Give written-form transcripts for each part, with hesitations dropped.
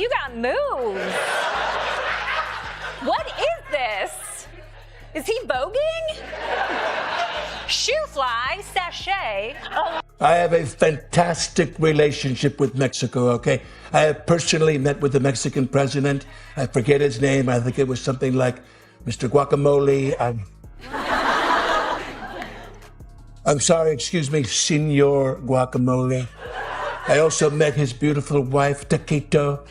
you got moves. What is this? Is he voguing? Shoe fly, sachet. Oh. I have a fantastic relationship with Mexico, okay? I have personally met with the Mexican president. I forget his name. I think it was something like Mr. Guacamole. I'm sorry, excuse me, Senor Guacamole. I also met his beautiful wife, Taquito,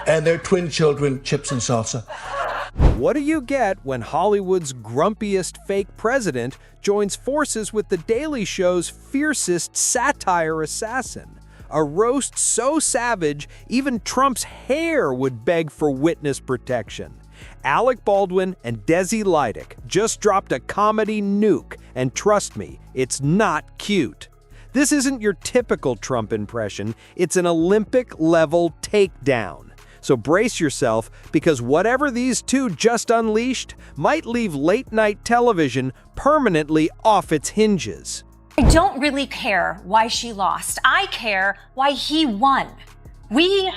and their twin children, Chips and Salsa. What do you get when Hollywood's grumpiest fake president joins forces with The Daily Show's fiercest satire assassin? A roast so savage, even Trump's hair would beg for witness protection. Alec Baldwin and Desi Lydic just dropped a comedy nuke, and trust me, it's not cute. This isn't your typical Trump impression, it's an Olympic-level takedown. So brace yourself, because whatever these two just unleashed might leave late-night television permanently off its hinges. I don't really care why she lost. I care why he won. We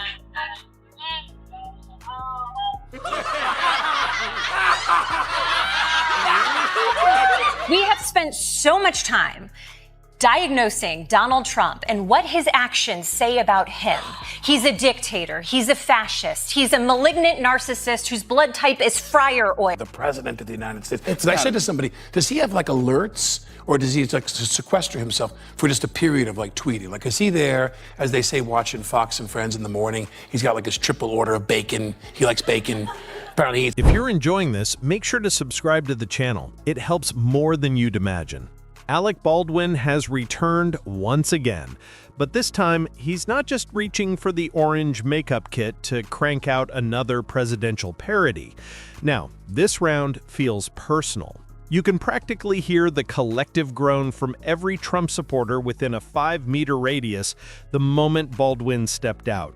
have spent so much time diagnosing Donald Trump and what his actions say about him. He's a dictator. He's a fascist. He's a malignant narcissist whose blood type is fryer oil. The president of the United States. I said to somebody, does he have like alerts, or does he like sequester himself for just a period of like tweeting? Like, is he there, as they say, watching Fox and Friends in the morning? He's got like his triple order of bacon. He likes bacon. Apparently If you're enjoying this, make sure to subscribe to the channel. It helps more than you'd imagine. Alec Baldwin has returned once again, but this time he's not just reaching for the orange makeup kit to crank out another presidential parody. Now, this round feels personal. You can practically hear the collective groan from every Trump supporter within a 5-meter radius the moment Baldwin stepped out.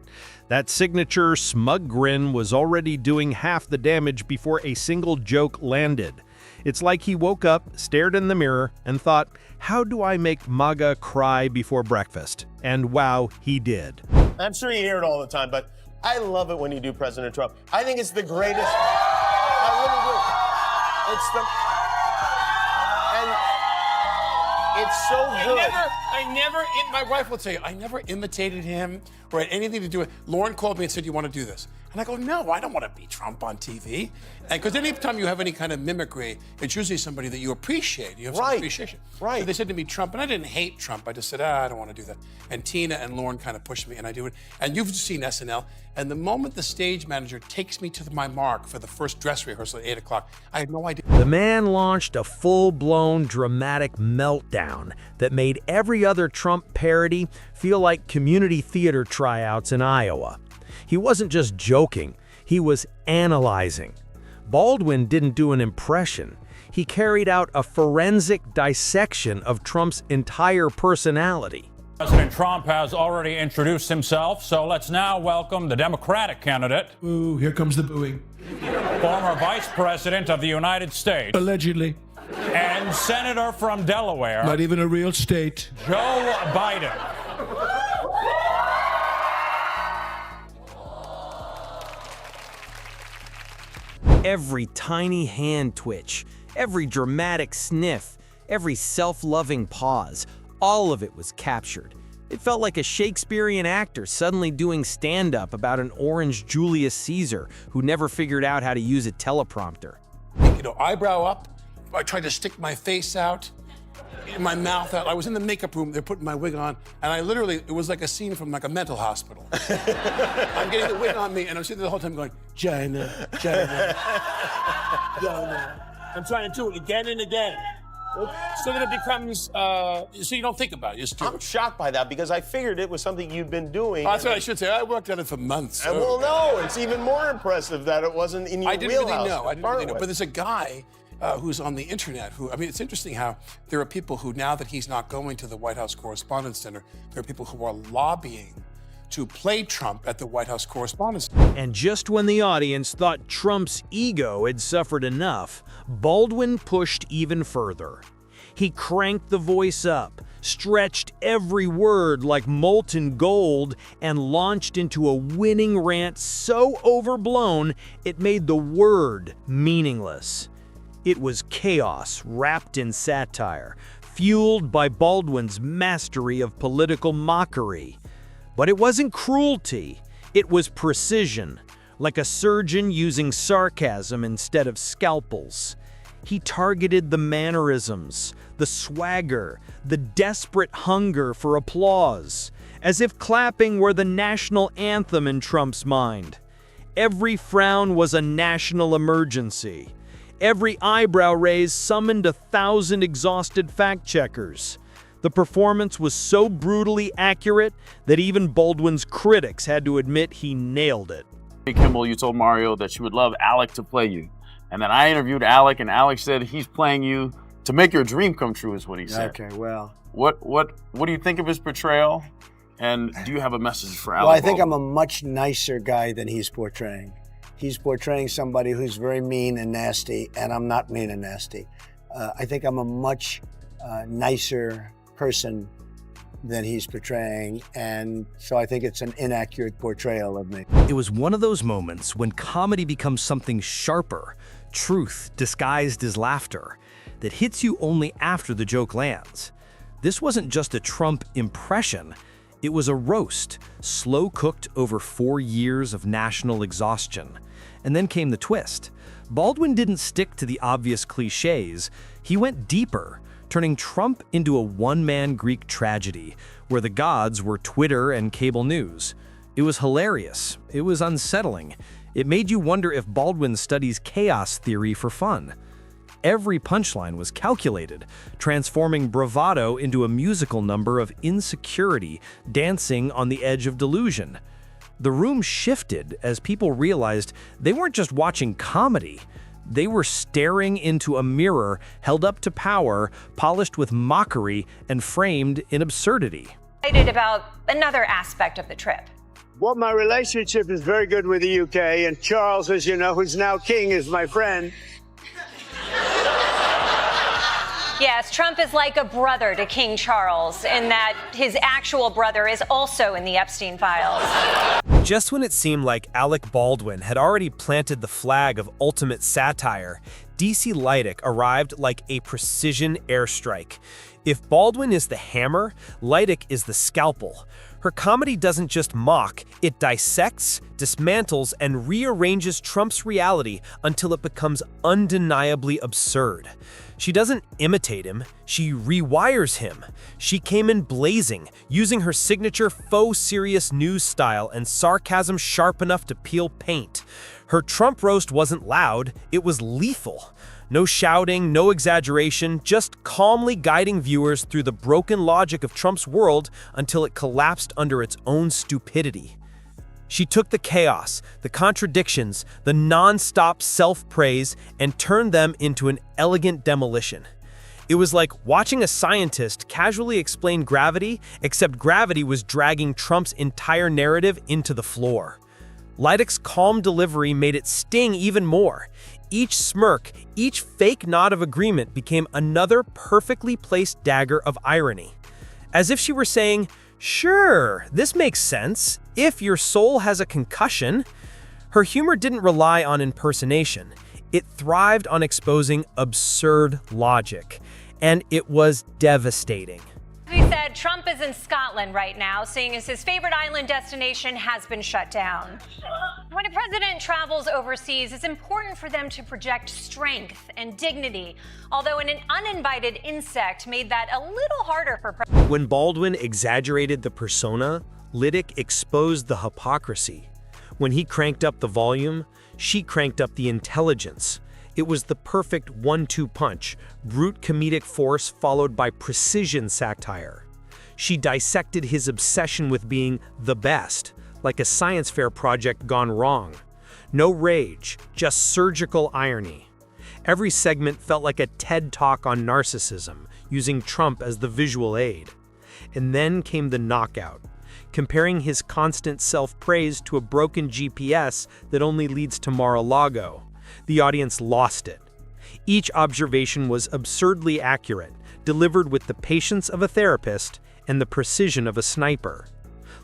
That signature smug grin was already doing half the damage before a single joke landed. It's like he woke up, stared in the mirror, and thought, how do I make MAGA cry before breakfast? And wow, he did. I'm sure you hear it all the time, but I love it when you do President Trump. I think it's the greatest. I really do. It's the... And it's so good. My wife will say, I never imitated him or had anything to do with. Lauren called me and said, you want to do this? And I go, no, I don't want to be Trump on TV. Because anytime you have any kind of mimicry, it's usually somebody that you appreciate. You have some appreciation. Right. So they said to me, Trump, and I didn't hate Trump. I just said, I don't want to do that. And Tina and Lauren kind of pushed me, and I do it. And you've seen SNL. And the moment the stage manager takes me to my mark for the first dress rehearsal at 8 o'clock, I had no idea. The man launched a full-blown dramatic meltdown that made every other Trump parody feel like community theater tryouts in Iowa. He wasn't just joking, he was analyzing. Baldwin didn't do an impression. He carried out a forensic dissection of Trump's entire personality. President Trump has already introduced himself, so let's now welcome the Democratic candidate. Ooh, here comes the booing. Former Vice President of the United States. Allegedly. And Senator from Delaware. Not even a real state. Joe Biden. Every tiny hand twitch, every dramatic sniff, every self-loving pause, all of it was captured. It felt like a Shakespearean actor suddenly doing stand-up about an orange Julius Caesar who never figured out how to use a teleprompter. You know, eyebrow up. I tried to stick my face out, my mouth out. I was in the makeup room. They're putting my wig on, and I literally, it was like a scene from like a mental hospital. I'm getting the wig on me, and I'm sitting there the whole time going, China, China, China. I'm trying to do it again and again. So that it becomes, so you don't think about it. You just do I'm it. shocked by that because I figured it was something you'd been doing. That's what I should say. I worked on it for months. Well, no, it's even more impressive that it wasn't in your wheelhouse. I didn't really know. But there's a guy who's on the internet who, I mean, it's interesting how there are people who, now that he's not going to the White House Correspondents' Center, there are people who are lobbying to play Trump at the White House Correspondents' Center. And just when the audience thought Trump's ego had suffered enough, Baldwin pushed even further. He cranked the voice up, stretched every word like molten gold, and launched into a winning rant so overblown it made the word meaningless. It was chaos wrapped in satire, fueled by Baldwin's mastery of political mockery. But it wasn't cruelty, it was precision, like a surgeon using sarcasm instead of scalpels. He targeted the mannerisms, the swagger, the desperate hunger for applause, as if clapping were the national anthem in Trump's mind. Every frown was a national emergency. Every eyebrow raise summoned 1,000 exhausted fact-checkers. The performance was so brutally accurate that even Baldwin's critics had to admit he nailed it. Hey, Kimball, you told Mario that you would love Alec to play you. And then I interviewed Alec, and Alec said he's playing you to make your dream come true, is what he said. Okay, well. What do you think of his portrayal? And do you have a message for Alec? Well, I think Baldwin? I'm a much nicer guy than he's portraying. He's portraying somebody who's very mean and nasty, and I'm not mean and nasty. I think I'm a much nicer person than he's portraying, and so I think it's an inaccurate portrayal of me. It was one of those moments when comedy becomes something sharper, truth disguised as laughter, that hits you only after the joke lands. This wasn't just a Trump impression, it was a roast, slow-cooked over 4 years of national exhaustion. And then came the twist. Baldwin didn't stick to the obvious cliches, he went deeper, turning Trump into a one-man Greek tragedy, where the gods were Twitter and cable news. It was hilarious, it was unsettling, it made you wonder if Baldwin studies chaos theory for fun. Every punchline was calculated, transforming bravado into a musical number of insecurity, dancing on the edge of delusion. The room shifted as people realized they weren't just watching comedy. They were staring into a mirror held up to power, polished with mockery and framed in absurdity. Excited about another aspect of the trip. Well, my relationship is very good with the UK, and Charles, as you know, who's now king, is my friend. Yes, Trump is like a brother to King Charles in that his actual brother is also in the Epstein files. Just when it seemed like Alec Baldwin had already planted the flag of ultimate satire, Desi Lydic arrived like a precision airstrike. If Baldwin is the hammer, Lydic is the scalpel. Her comedy doesn't just mock, it dissects, dismantles, and rearranges Trump's reality until it becomes undeniably absurd. She doesn't imitate him, she rewires him. She came in blazing, using her signature faux serious news style and sarcasm sharp enough to peel paint. Her Trump roast wasn't loud, it was lethal. No shouting, no exaggeration, just calmly guiding viewers through the broken logic of Trump's world until it collapsed under its own stupidity. She took the chaos, the contradictions, the non-stop self-praise, and turned them into an elegant demolition. It was like watching a scientist casually explain gravity, except gravity was dragging Trump's entire narrative into the floor. Lydic's calm delivery made it sting even more. Each smirk, each fake nod of agreement became another perfectly placed dagger of irony. As if she were saying, "Sure, this makes sense, if your soul has a concussion." Her humor didn't rely on impersonation. It thrived on exposing absurd logic, and it was devastating. We said Trump is in Scotland right now, seeing as his favorite island destination has been shut down. When a president travels overseas, it's important for them to project strength and dignity, although an uninvited insect made that a little harder for presidents. When Baldwin exaggerated the persona, Lydic exposed the hypocrisy. When he cranked up the volume, she cranked up the intelligence. It was the perfect 1-2 punch, brute comedic force followed by precision satire. She dissected his obsession with being the best, like a science fair project gone wrong. No rage, just surgical irony. Every segment felt like a TED Talk on narcissism, using Trump as the visual aid. And then came the knockout, comparing his constant self-praise to a broken GPS that only leads to Mar-a-Lago. The audience lost it. Each observation was absurdly accurate, delivered with the patience of a therapist and the precision of a sniper.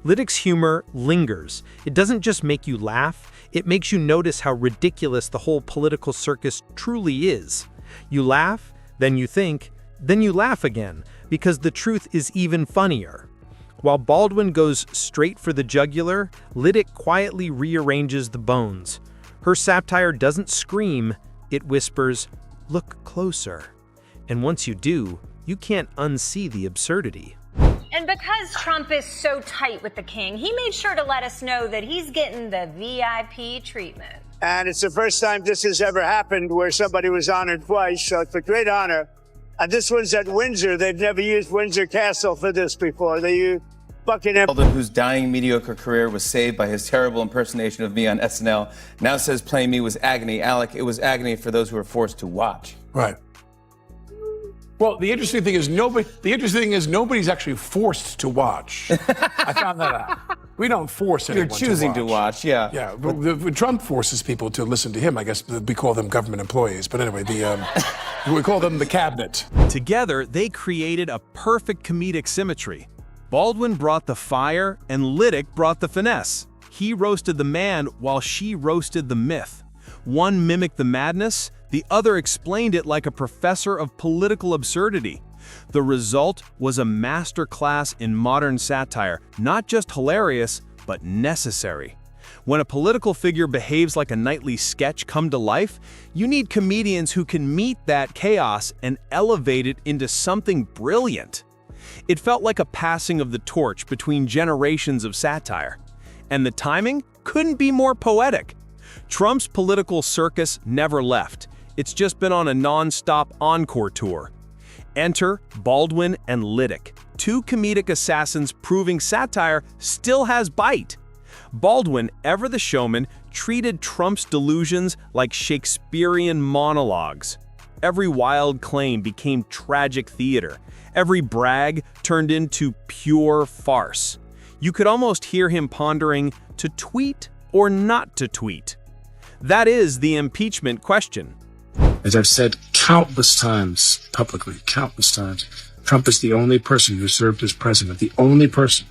Lydic's humor lingers. It doesn't just make you laugh, it makes you notice how ridiculous the whole political circus truly is. You laugh, then you think, then you laugh again, because the truth is even funnier. While Baldwin goes straight for the jugular, Lydic quietly rearranges the bones. Her satire doesn't scream, it whispers, "Look closer." And once you do, you can't unsee the absurdity. And because Trump is so tight with the king, he made sure to let us know that he's getting the VIP treatment. And it's the first time this has ever happened where somebody was honored twice, so it's a great honor. And this one's at Windsor. They've never used Windsor Castle for this before. They used Buckingham. Baldwin, whose dying mediocre career was saved by his terrible impersonation of me on SNL, now says playing me was agony. Alec, it was agony for those who were forced to watch. Right. Well, the interesting thing is nobody's actually forced to watch. I found that out. We don't force anyone You're choosing to watch, yeah. Yeah, but Trump forces people to listen to him. I guess we call them government employees. But anyway, we call them the cabinet. Together, they created a perfect comedic symmetry. Baldwin brought the fire, and Lydic brought the finesse. He roasted the man while she roasted the myth. One mimicked the madness, the other explained it like a professor of political absurdity. The result was a masterclass in modern satire, not just hilarious, but necessary. When a political figure behaves like a nightly sketch come to life, you need comedians who can meet that chaos and elevate it into something brilliant. It felt like a passing of the torch between generations of satire. And the timing couldn't be more poetic. Trump's political circus never left. It's just been on a non-stop encore tour. Enter Baldwin and Lydic, two comedic assassins proving satire still has bite. Baldwin, ever the showman, treated Trump's delusions like Shakespearean monologues. Every wild claim became tragic theater. Every brag turned into pure farce. You could almost hear him pondering to tweet or not to tweet. That is the impeachment question. As I've said countless times, publicly, countless times, Trump is the only person who served as president, the only person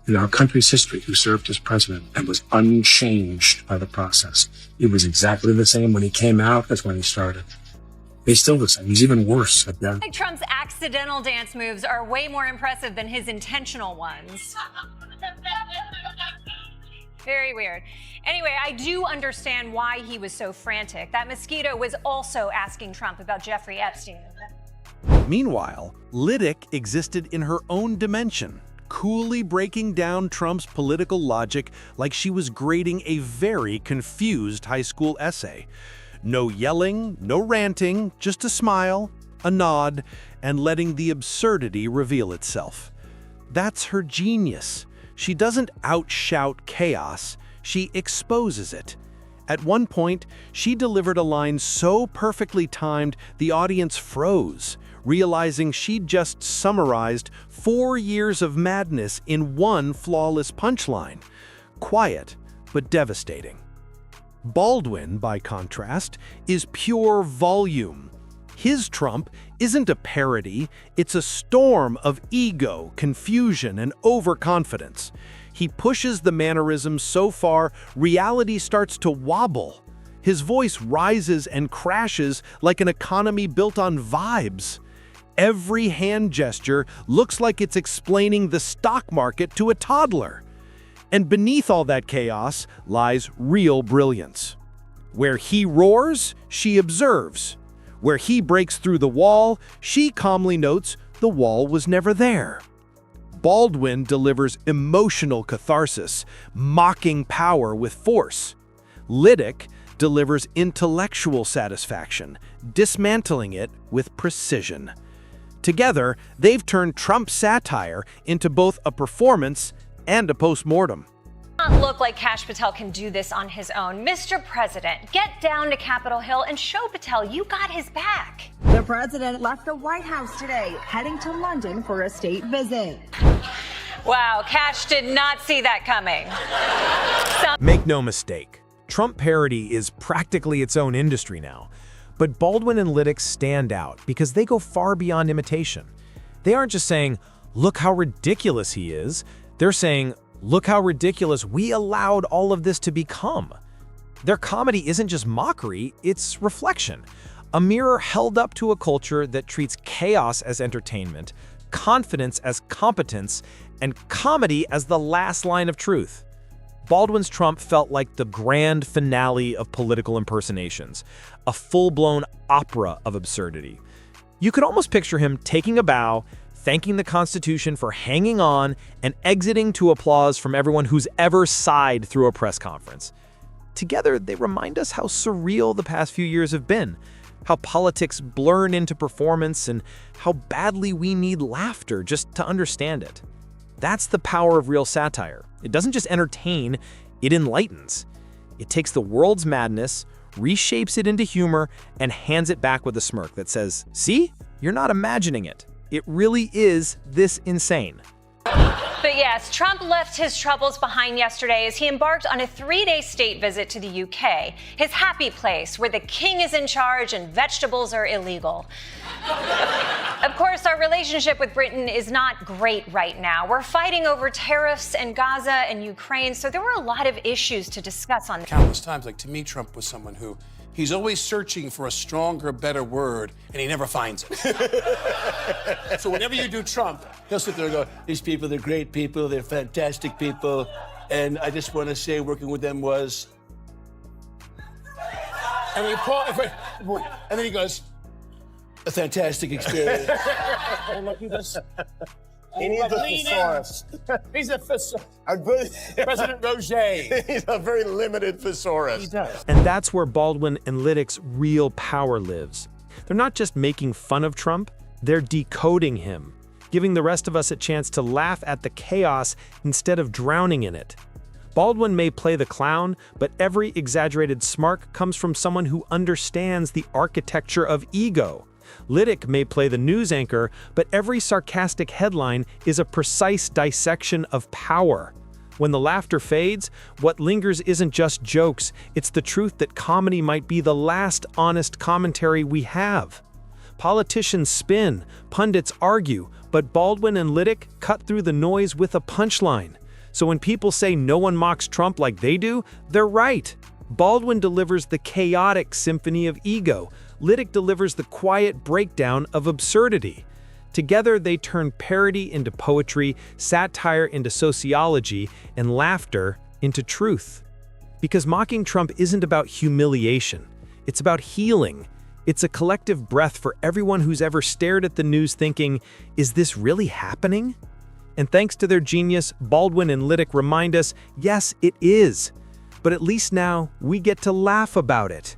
in our country's history who served as president and was unchanged by the process. It was exactly the same when he came out as when he started. He's still the same. He's even worse at that. Trump's accidental dance moves are way more impressive than his intentional ones. Very weird. Anyway, I do understand why he was so frantic. That mosquito was also asking Trump about Jeffrey Epstein. Meanwhile, Lydic existed in her own dimension, coolly breaking down Trump's political logic like she was grading a very confused high school essay. No yelling, no ranting, just a smile, a nod, and letting the absurdity reveal itself. That's her genius. She doesn't outshout chaos, she exposes it. At one point, she delivered a line so perfectly timed the audience froze, realizing she'd just summarized 4 years of madness in one flawless punchline. Quiet, but devastating. Baldwin, by contrast, is pure volume. His Trump isn't a parody, it's a storm of ego, confusion, and overconfidence. He pushes the mannerisms so far, reality starts to wobble. His voice rises and crashes like an economy built on vibes. Every hand gesture looks like it's explaining the stock market to a toddler. And beneath all that chaos lies real brilliance. Where he roars, she observes. Where he breaks through the wall, she calmly notes the wall was never there. Baldwin delivers emotional catharsis, mocking power with force. Lydic delivers intellectual satisfaction, dismantling it with precision. Together, they've turned Trump's satire into both a performance and a postmortem. Not look like Kash Patel can do this on his own. Mr. President, get down to Capitol Hill and show Patel you got his back. The president left the White House today, heading to London for a state visit. Wow, Kash did not see that coming. Make no mistake, Trump parody is practically its own industry now. But Baldwin and Lydic stand out because they go far beyond imitation. They aren't just saying, look how ridiculous he is. They're saying, look how ridiculous we allowed all of this to become. Their comedy isn't just mockery, it's reflection. A mirror held up to a culture that treats chaos as entertainment, confidence as competence, and comedy as the last line of truth. Baldwin's Trump felt like the grand finale of political impersonations, a full-blown opera of absurdity. You could almost picture him taking a bow, thanking the Constitution for hanging on, and exiting to applause from everyone who's ever sighed through a press conference. Together, they remind us how surreal the past few years have been, how politics blurred into performance, and how badly we need laughter just to understand it. That's the power of real satire. It doesn't just entertain, it enlightens. It takes the world's madness, reshapes it into humor, and hands it back with a smirk that says, see, you're not imagining it. It really is this insane. But yes, Trump left his troubles behind yesterday as he embarked on a 3-day state visit to the UK, his happy place where the king is in charge and vegetables are illegal. Of course, our relationship with Britain is not great right now. We're fighting over tariffs and Gaza and Ukraine, so there were a lot of issues to discuss on. Countless times, like to me, Trump was someone who he's always searching for a stronger, better word, and he never finds it. So whenever you do Trump, he'll sit there and go, these people, they're great people, they're fantastic people, and I just want to say working with them was... And then he goes, a fantastic experience. And look at this. He needs a thesaurus. He's a thesaurus. President Roger. He's a very limited thesaurus. He does. And that's where Baldwin and Lydic's real power lives. They're not just making fun of Trump, they're decoding him, giving the rest of us a chance to laugh at the chaos instead of drowning in it. Baldwin may play the clown, but every exaggerated smirk comes from someone who understands the architecture of ego. Lydic may play the news anchor, but every sarcastic headline is a precise dissection of power. When the laughter fades, what lingers isn't just jokes, it's the truth that comedy might be the last honest commentary we have. Politicians spin, pundits argue, but Baldwin and Lydic cut through the noise with a punchline. So when people say no one mocks Trump like they do, they're right. Baldwin delivers the chaotic symphony of ego. Lydic delivers the quiet breakdown of absurdity. Together, they turn parody into poetry, satire into sociology, and laughter into truth. Because mocking Trump isn't about humiliation. It's about healing. It's a collective breath for everyone who's ever stared at the news thinking, is this really happening? And thanks to their genius, Baldwin and Lydic remind us, yes, it is. But at least now, we get to laugh about it.